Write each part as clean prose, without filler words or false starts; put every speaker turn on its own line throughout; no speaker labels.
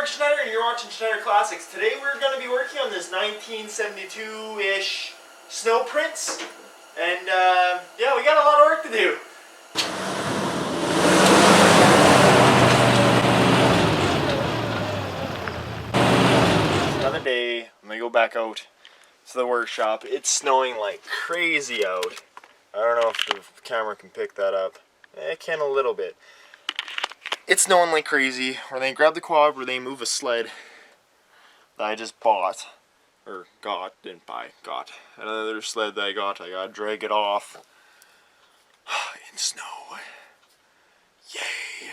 Schneider and you're watching Schneider Classics. Today we're going to be working on this 1972-ish Sno-Prince. And yeah, we got a lot of work to do. Another day, I'm going to go back out to the workshop. It's snowing like crazy out. I don't know if the camera can pick that up. It can a little bit. It's snowing like crazy. We're going to grab the quad where they move a sled that I just bought. Or got, didn't buy, got. Another sled that I got to drag it off. In snow. Yay.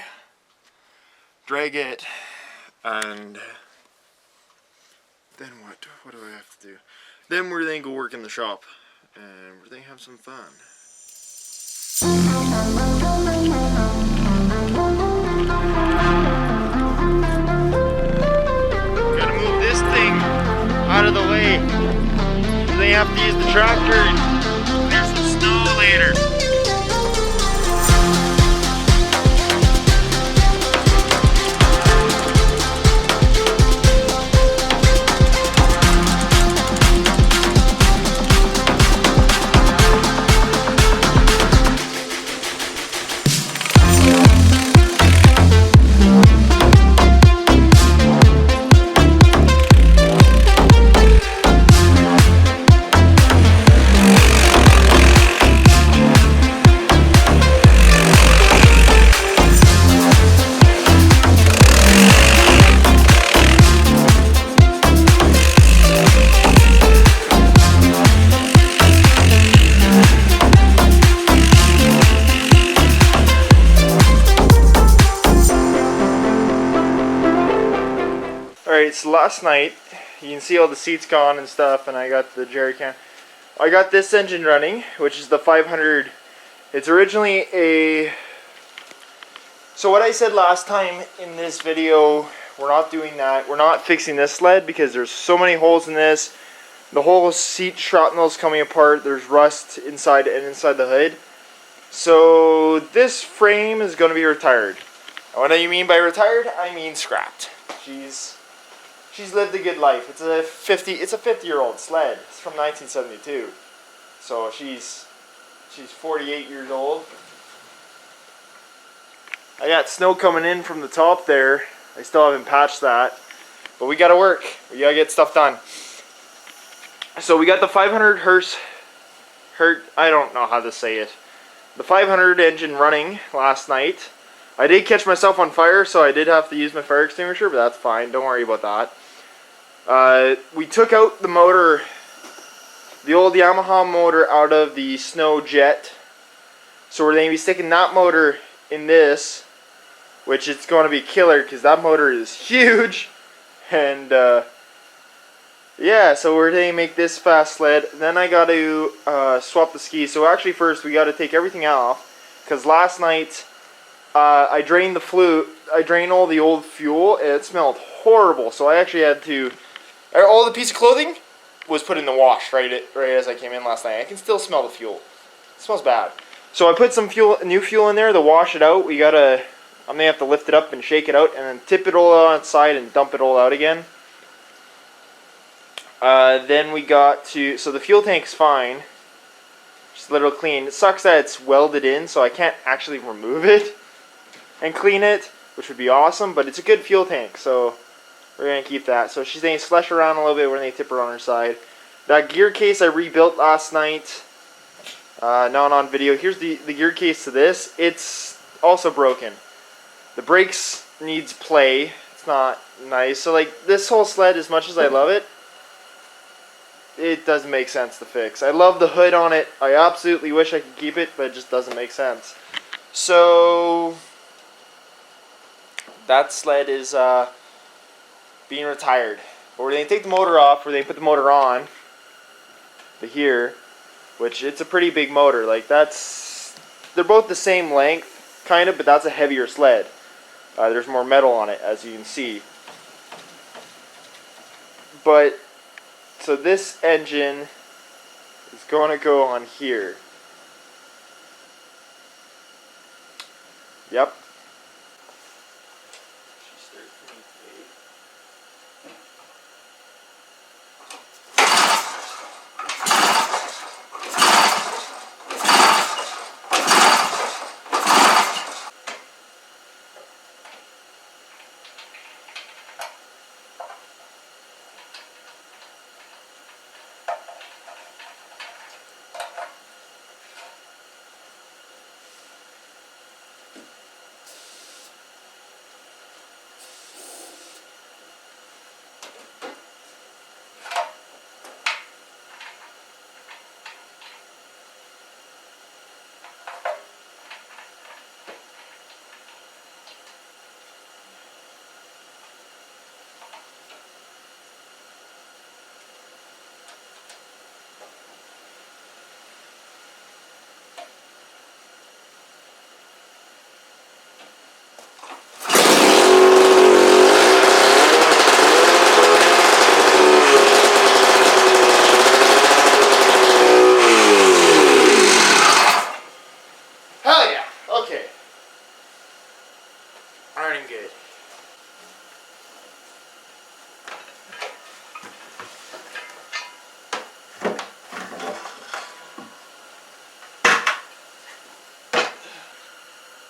Drag it. And then what? What do I have to do? Then we're going to go work in the shop. And we're going to have some fun. Gotta move this thing out of the way. They have to use the tractor and clear some snow later. Alright, so last night, you can see all the seats gone and stuff, and I got the jerry can. I got this engine running, which is the 500. It's originally a... So what I said last time in this video, we're not doing that. We're not fixing this sled because there's so many holes in this. The whole seat shrapnel's coming apart. There's rust inside and inside the hood. So this frame is going to be retired. And what do you mean by retired? I mean scrapped. She's lived a good life. It's a 50-year-old sled. It's from 1972. So she's 48 years old. I got snow coming in from the top there. I still haven't patched that. But we gotta work. We gotta get stuff done. So we got the 500 Hirth, I don't know how to say it. The 500 engine running last night. I did catch myself on fire, so I did have to use my fire extinguisher, but that's fine. Don't worry about that. We took out the motor, the old Yamaha motor, out of the Sno-jet. So we're going to be sticking that motor in this, which is going to be killer because that motor is huge. And yeah, so we're going to make this fast sled. Then I got to swap the skis. So actually first we got to take everything off because last night I drained all the old fuel and it smelled horrible. So I actually had to... All the piece of clothing was put in the wash right as I came in last night. I can still smell the fuel. It smells bad. So I put some new fuel in there to wash it out. I'm gonna have to lift it up and shake it out and then tip it all outside and dump it all out again. Then we got to, so the fuel tank's fine. Just a little clean. It sucks that it's welded in, so I can't actually remove it and clean it, which would be awesome, but it's a good fuel tank, so we're going to keep that. So she's going to slush around a little bit when they tip her on her side. That gear case I rebuilt last night. Not on video. Here's the gear case to this. It's also broken. The brakes needs play. It's not nice. So like this whole sled, as much as I love it, it doesn't make sense to fix. I love the hood on it. I absolutely wish I could keep it, but it just doesn't make sense. So that sled is being retired. But we're going to take the motor off, we're going to put the motor on to here, which it's a pretty big motor. Like they're both the same length, kind of, but that's a heavier sled. There's more metal on it, as you can see. But, so this engine is going to go on here. Yep.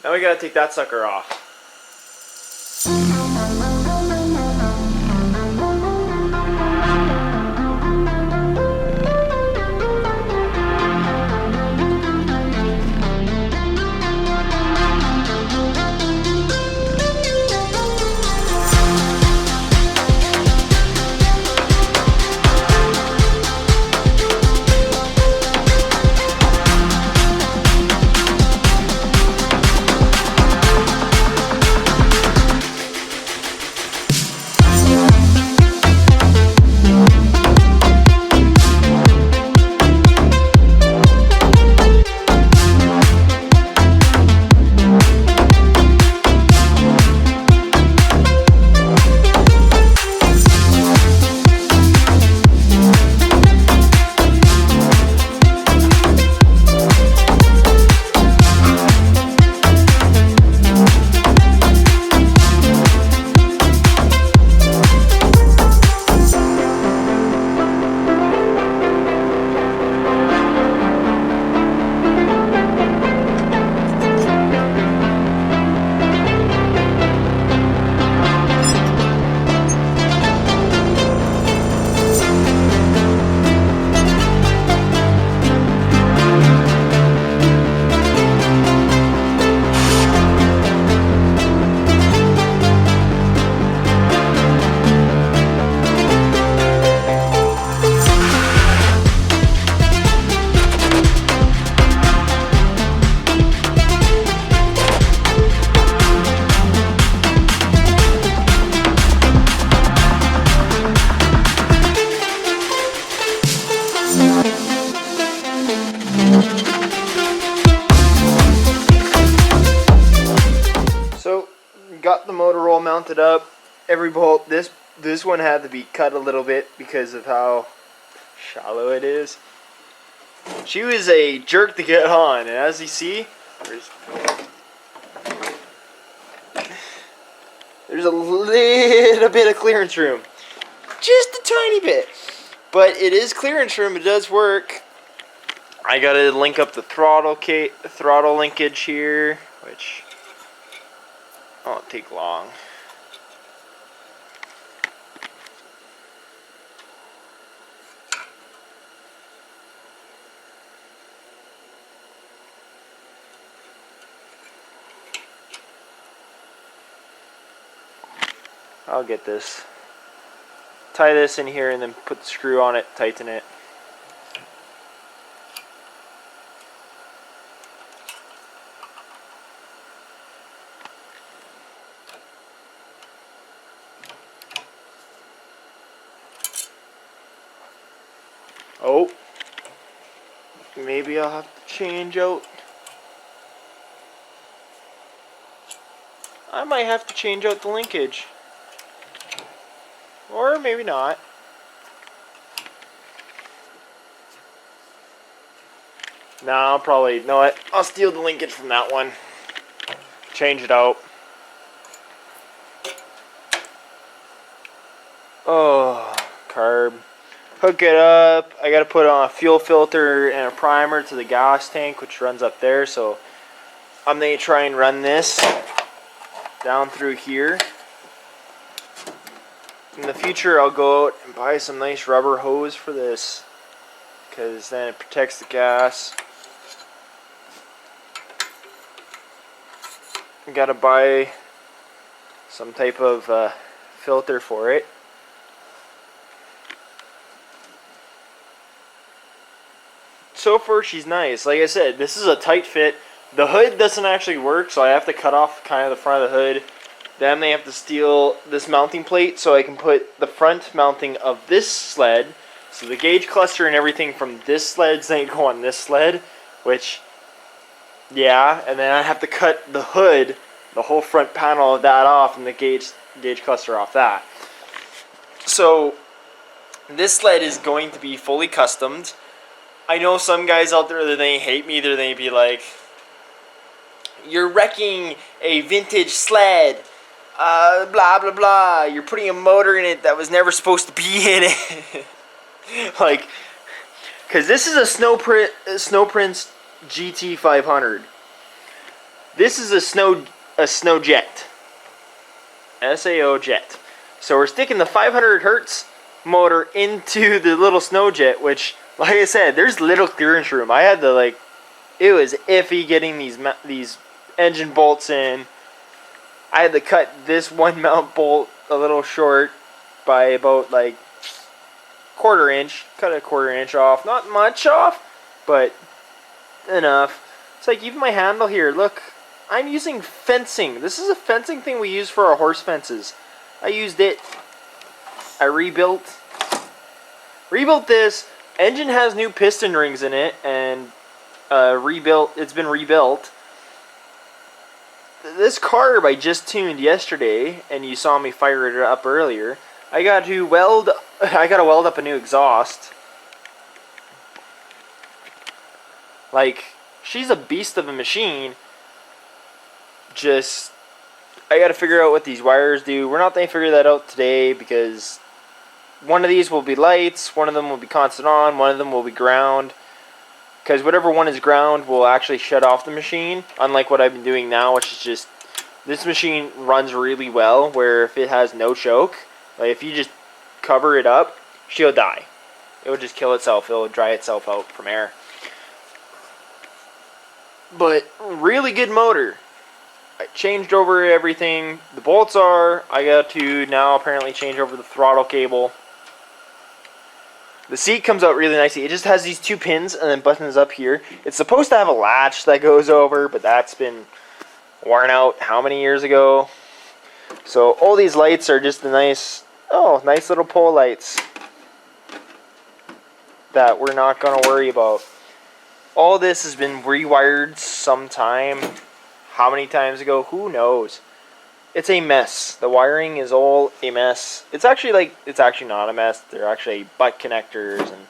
Now we gotta take that sucker off. So, got the motor roll mounted up. Every bolt, this one had to be cut a little bit because of how shallow it is. She was a jerk to get on, and as you see, there's a little bit of clearance room. Just a tiny bit. But it is clearance room, it does work. I gotta link up the throttle linkage here, which won't take long. I'll get this. Tie this in here and then put the screw on it, tighten it. Oh, maybe I'll have to change out. I might have to change out the linkage. Or maybe not. No, I'll probably, know what, I'll steal the linkage from that one. Change it out. Oh, carb. Hook it up. I gotta put on a fuel filter and a primer to the gas tank, which runs up there. So I'm gonna try and run this down through here. In the future, I'll go out and buy some nice rubber hose for this, because then it protects the gas. I gotta buy some type of filter for it. So far, she's nice. Like I said, this is a tight fit. The hood doesn't actually work, so I have to cut off kind of the front of the hood. Then they have to steal this mounting plate so I can put the front mounting of this sled. So the gauge cluster and everything from this sled is going to go on this sled, which, yeah, and then I have to cut the hood, the whole front panel of that off, and the gauge cluster off that. So this sled is going to be fully customed. I know some guys out there that they hate me, that they be like, "You're wrecking a vintage sled. Blah blah blah. You're putting a motor in it that was never supposed to be in it." Like, because this is a Sno-Prince GT 500. This is a Sno-jet. SAO jet. So we're sticking the 500 hertz motor into the little Sno-jet, which, like I said, there's little clearance room. I had to, like, it was iffy getting these engine bolts in. I had to cut this one mount bolt a little short by about, like, quarter inch. Cut a quarter inch off. Not much off, but enough. It's like, even my handle here, look, I'm using fencing. This is a fencing thing we use for our horse fences. I used it. I rebuilt this. Engine has new piston rings in it, and it's been rebuilt. This carb I just tuned yesterday, and you saw me fire it up earlier. I got to weld up a new exhaust. Like, she's a beast of a machine. Just, I got to figure out what these wires do. We're not going to figure that out today because one of these will be lights, one of them will be constant on, one of them will be ground. Because whatever one is ground will actually shut off the machine, unlike what I've been doing now, which is just, this machine runs really well, where if it has no choke, like if you just cover it up, she'll die. It will just kill itself. It will dry itself out from air. But really good motor. I changed over everything. The bolts are. I got to now apparently change over the throttle cable. The seat comes out really nicely. It just has these two pins and then buttons up here. It's supposed to have a latch that goes over, but that's been worn out how many years ago? So all these lights are just the nice little pole lights that we're not going to worry about. All this has been rewired sometime. How many times ago? Who knows? It's a mess. The wiring is all a mess. It's actually not a mess. They're actually butt connectors, and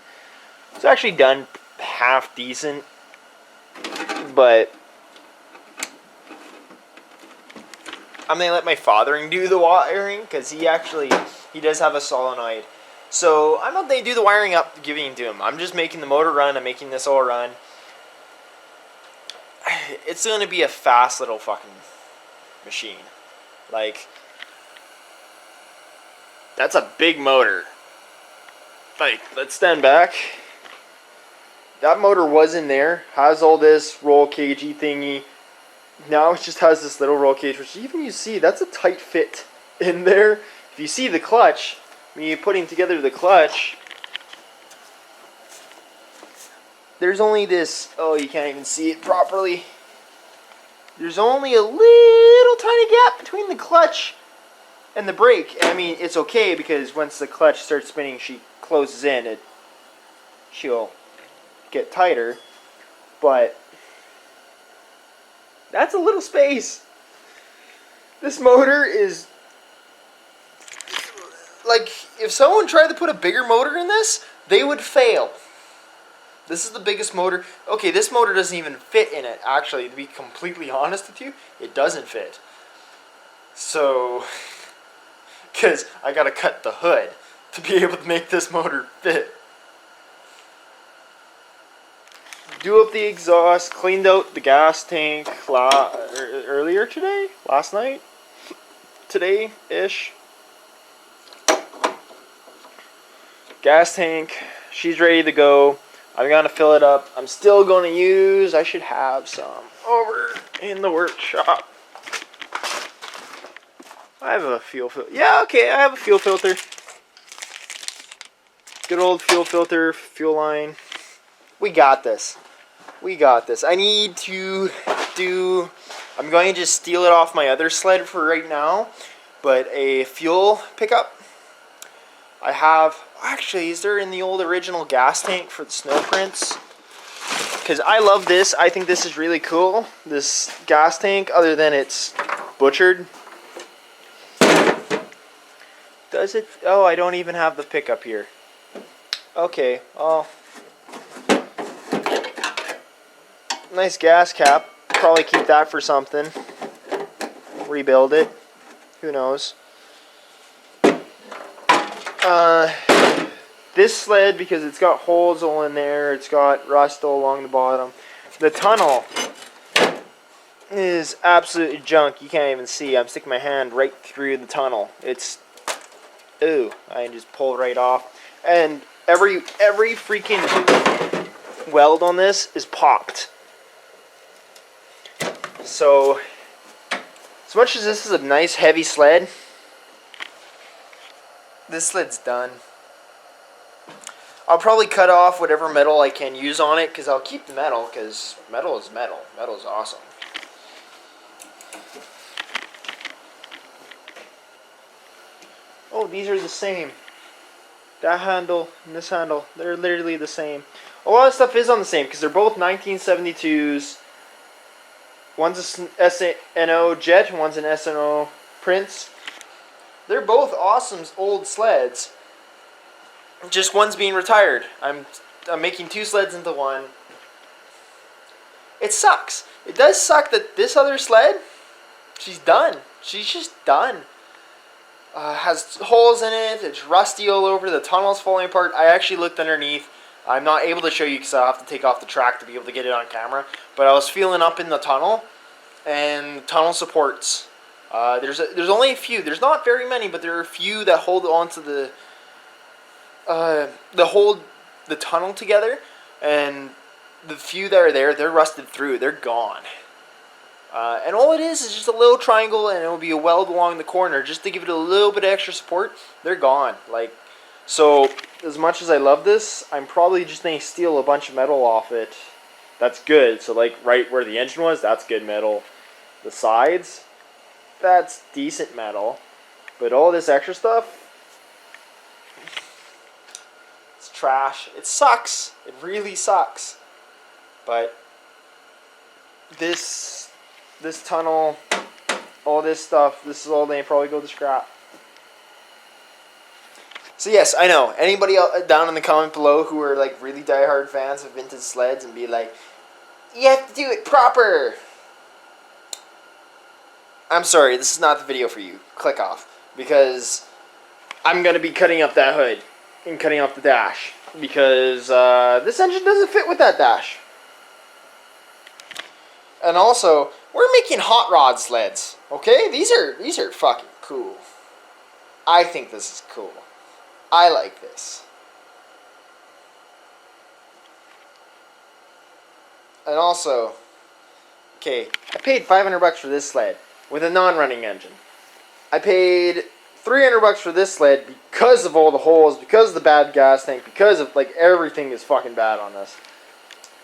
it's actually done half decent. But I'm gonna let my father do the wiring because he does have a solenoid. So I'm not gonna do the wiring up, giving it to him. I'm just making the motor run. I'm making this all run. It's gonna be a fast little fucking machine. Like, that's a big motor. Like, let's stand back. That motor was in there. Has all this roll cagey thingy. Now it just has this little roll cage, which even you see, that's a tight fit in there. If you see the clutch, me putting together the clutch, there's only this, oh, you can't even see it properly. There's only a little tiny gap between the clutch and the brake. I mean, it's okay because once the clutch starts spinning, she closes in. She'll get tighter, but that's a little space. This motor is like, if someone tried to put a bigger motor in this, they would fail. This is the biggest motor. Okay, this motor doesn't even fit in it. Actually, to be completely honest with you, it doesn't fit. So, because I gotta cut the hood to be able to make this motor fit. Do up the exhaust, cleaned out the gas tank earlier today? Last night? Today-ish. Gas tank, she's ready to go. I'm going to fill it up. I'm still going to use, I should have some over in the workshop. I have a fuel filter. Yeah, okay, I have a fuel filter. Good old fuel filter, fuel line. We got this. We got this. I need to do, I'm going to just steal it off my other sled for right now, but a fuel pickup. I have, actually, is there in the old original gas tank for the Sno-Prince? Because I love this. I think this is really cool. This gas tank, other than it's butchered. Does it? Oh, I don't even have the pickup here. Okay, oh. Nice gas cap. Probably keep that for something. Rebuild it. Who knows? This sled, because it's got holes all in there, it's got rust all along the bottom. The tunnel is absolutely junk. You can't even see. I'm sticking my hand right through the tunnel. It's, ooh, I just pull right off. And every freaking weld on this is popped. So, as much as this is a nice heavy sled, this sled's done. I'll probably cut off whatever metal I can use on it, because I'll keep the metal, because metal is metal. Metal is awesome. Oh, these are the same. That handle and this handle, they're literally the same. A lot of stuff is on the same, because they're both 1972s. One's a Sno-jet, and one's an Sno-Prince. They're both awesome old sleds. Just one's being retired. I'm making two sleds into one. It sucks. It does suck that this other sled, she's done. She's just done. Has holes in it. It's rusty all over. The tunnel's falling apart. I actually looked underneath. I'm not able to show you because I'll have to take off the track to be able to get it on camera. But I was feeling up in the tunnel, and tunnel supports. There's only a few. There's not very many, but there are a few that hold onto the hold the tunnel together, and the few that are there, they're rusted through. They're gone. And all it is just a little triangle, and it will be a weld along the corner just to give it a little bit of extra support. They're gone. Like, so as much as I love this, I'm probably just going to steal a bunch of metal off it. That's good. So like right where the engine was, that's good metal. The sides, that's decent metal. But all this extra stuff, it's trash. It sucks. It really sucks. But this tunnel, all this stuff, this is all they probably go to scrap. So yes, I know, anybody down in the comment below who are like really diehard fans of vintage sleds and be like, you have to do it proper. I'm sorry, this is not the video for you. Click off. Because I'm going to be cutting up that hood and cutting off the dash. Because this engine doesn't fit with that dash. And also, we're making hot rod sleds, okay? These are fucking cool. I think this is cool. I like this. And also, okay, I paid $500 for this sled with a non-running engine. I paid $300 for this sled because of all the holes, because of the bad gas tank, because of like everything is fucking bad on this.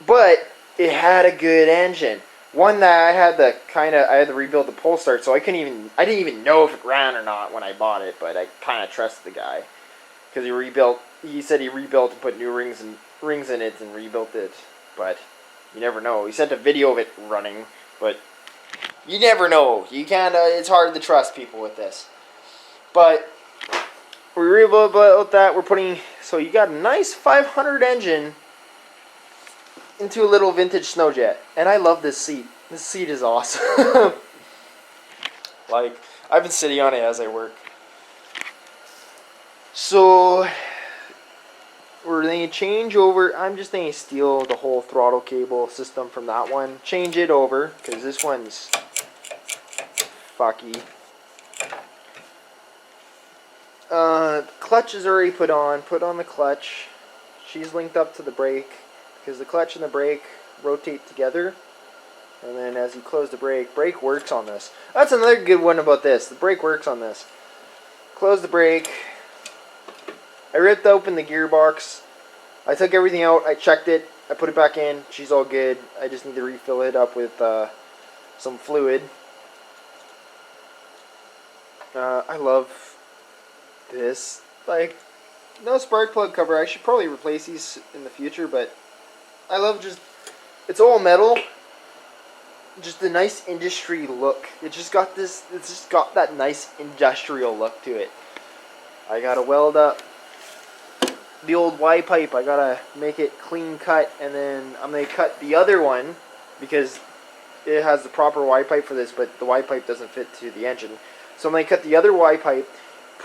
But it had a good engine. One that I had to rebuild the pull start, so I didn't even know if it ran or not when I bought it, but I kind of trusted the guy because he said he rebuilt and put new rings in it and rebuilt it, but you never know. He sent a video of it running, but you never know. You can't. It's hard to trust people with this, but we rebuilt that. We're putting, so you got a nice 500 engine into a little vintage Sno-jet. And I love this seat. This seat is awesome. Like, I've been sitting on it as I work. So, we're going to change over. I'm just going to steal the whole throttle cable system from that one. Change it over, because this one's fucky. Clutch is already put on. Put on the clutch. She's linked up to the brake, because the clutch and the brake rotate together, and then as you close the brake works on this. That's another good one about this. The brake works on this. Close the brake. I ripped open the gearbox. I took everything out. I checked it. I put it back in. She's all good. I just need to refill it up with some fluid. I love this. Like, no spark plug cover. I should probably replace these in the future, but I love just, it's all metal, just a nice industry look. It's just got that nice industrial look to it. I gotta weld up the old Y pipe. I gotta make it clean cut, and then I'm gonna cut the other one because it has the proper Y pipe for this, but the Y pipe doesn't fit to the engine. So I'm gonna cut the other Y pipe,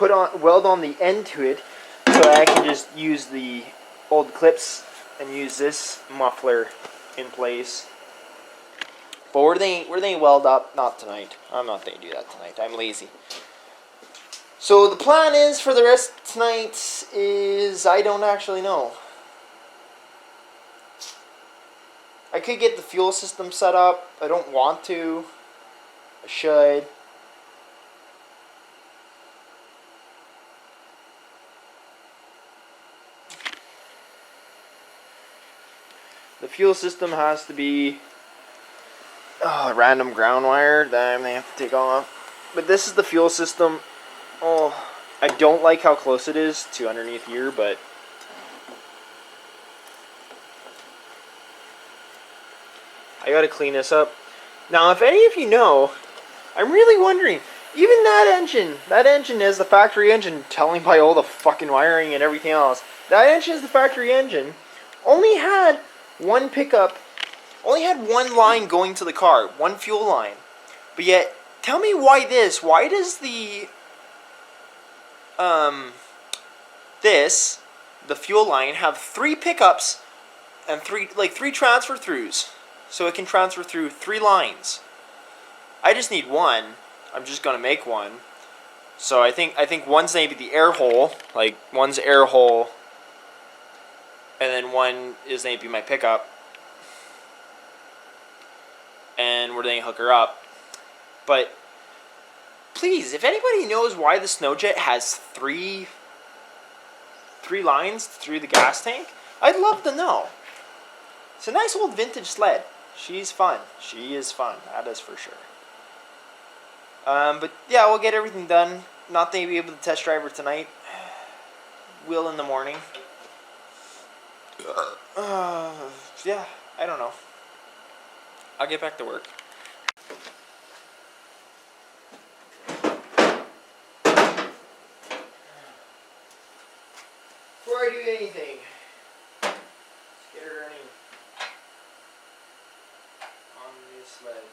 weld on the end to it, so I can just use the old clips and use this muffler in place But were they weld up? Not tonight. I'm not going to do that tonight. I'm lazy. So the plan is for the rest of tonight is I don't actually know. I could get the fuel system set up. I don't want to. I should. The fuel system has to be random ground wire that I may have to take off. But this is the fuel system. Oh, I don't like how close it is to underneath here, but I gotta clean this up. Now, if any of you know, I'm really wondering, even that engine is the factory engine, telling by all the fucking wiring and everything else, that engine is the factory engine, only had one pickup, only had one line going to the car, one fuel line. But yet, tell me why does the the fuel line have 3 pickups and 3 transfer throughs, so it can transfer through 3 lines. I just need one. I'm just gonna make one. So I think one's maybe the air hole, like one's air hole, and then one is maybe my pickup, and we're gonna hook her up. But please, if anybody knows why the Sno-jet has 3 lines through the gas tank, I'd love to know. It's a nice old vintage sled. She's fun. She is fun. That is for sure. But yeah, we'll get everything done. Not that we'll be able to test drive her tonight. Will in the morning. Yeah, I don't know. I'll get back to work. Before I do anything, let's get her running on this sled.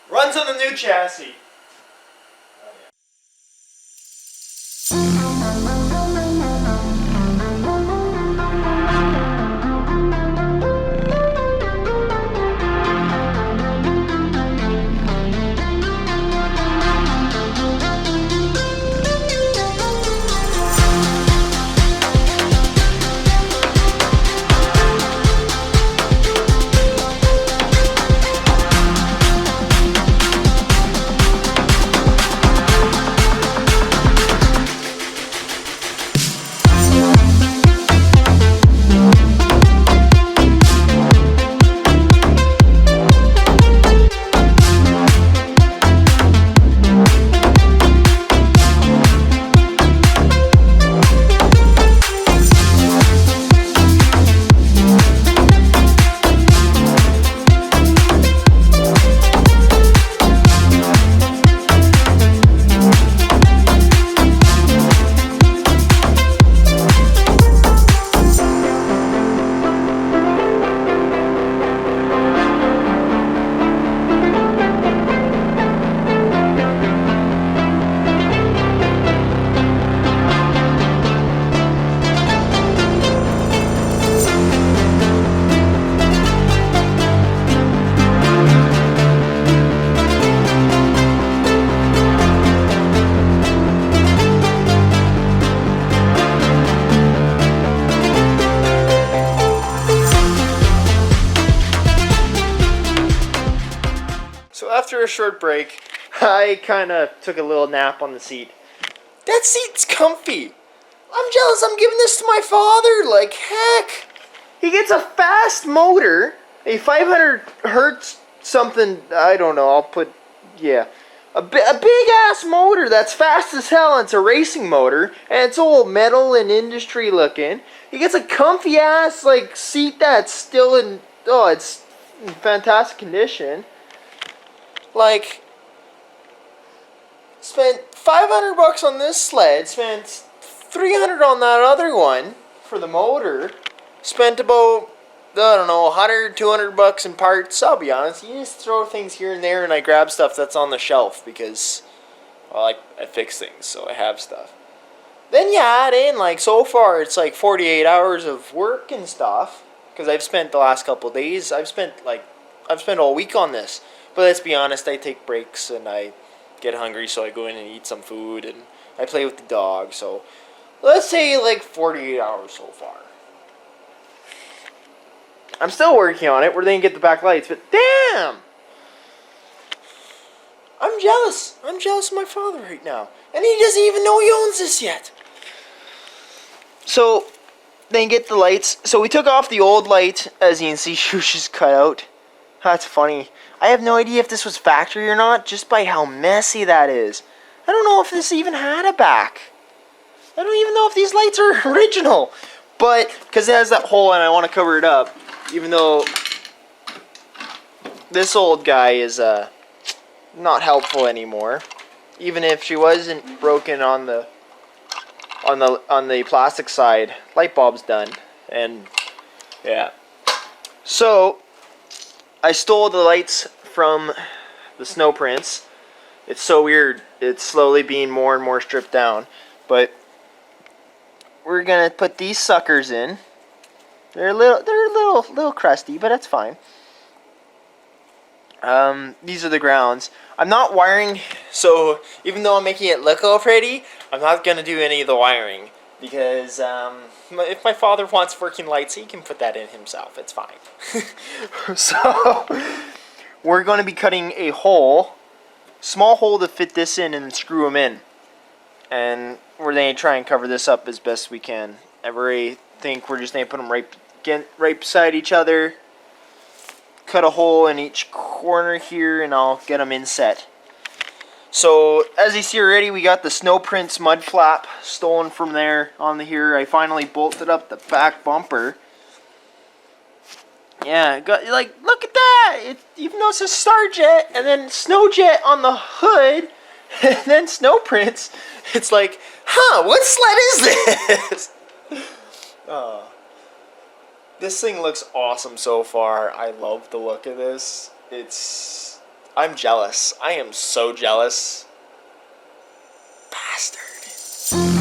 Runs on the new chassis. So after a short break, I kind of took a little nap on the seat. That seat's comfy. I'm jealous. I'm giving this to my father. Like, heck. He gets a fast motor, a 500 hertz something, I don't know, I'll put, yeah. A big ass motor that's fast as hell, and it's a racing motor, and it's all metal and industry looking. He gets a comfy ass, like, seat that's still in, oh, it's in fantastic condition. Like, spent 500 bucks on this sled, spent 300 on that other one for the motor, spent about, I don't know, 100, 200 bucks in parts. I'll be honest, you just throw things here and there, and I grab stuff that's on the shelf because, well, I fix things, so I have stuff. Then you add in, like, so far it's like 48 hours of work and stuff, because I've spent the last couple of days, I've spent all week on this. But let's be honest, I take breaks and I get hungry, so I go in and eat some food, and I play with the dog, so let's say like 48 hours so far. I'm still working on it. We're going to get the back lights, but damn! I'm jealous. I'm jealous of my father right now. And he doesn't even know he owns this yet. So, then get the lights. So we took off the old light, as you can see, Shush's cut out. That's funny. I have no idea if this was factory or not, just by how messy that is. I don't know if this even had a back. I don't even know if these lights are original. But, because it has that hole and I want to cover it up, even though this old guy is not helpful anymore. Even if she wasn't broken on the plastic side, light bulb's done. And, yeah. So, I stole the lights from the Sno-Prince. It's so weird. It's slowly being more and more stripped down. But we're gonna put these suckers in. They're a little crusty, but that's fine. These are the grounds. I'm not wiring, so even though I'm making it look all pretty, I'm not gonna do any of the wiring because if my father wants working lights, he can put that in himself. It's fine. So we're going to be cutting a hole, small hole to fit this in, and then screw them in. And we're going to try and cover this up as best we can. I think we're just going to put them right beside each other. Cut a hole in each corner here, and I'll get them inset. So, as you see already, we got the Sno-Prince mud flap stolen from there on here. I finally bolted up the back bumper. Yeah, look at that! Even though it says Star-Jet, and then Sno-Jet on the hood, and then Sno-Prince, it's like, huh, what sled is this? This thing looks awesome so far. I love the look of this. I'm jealous. I am so jealous. Bastard.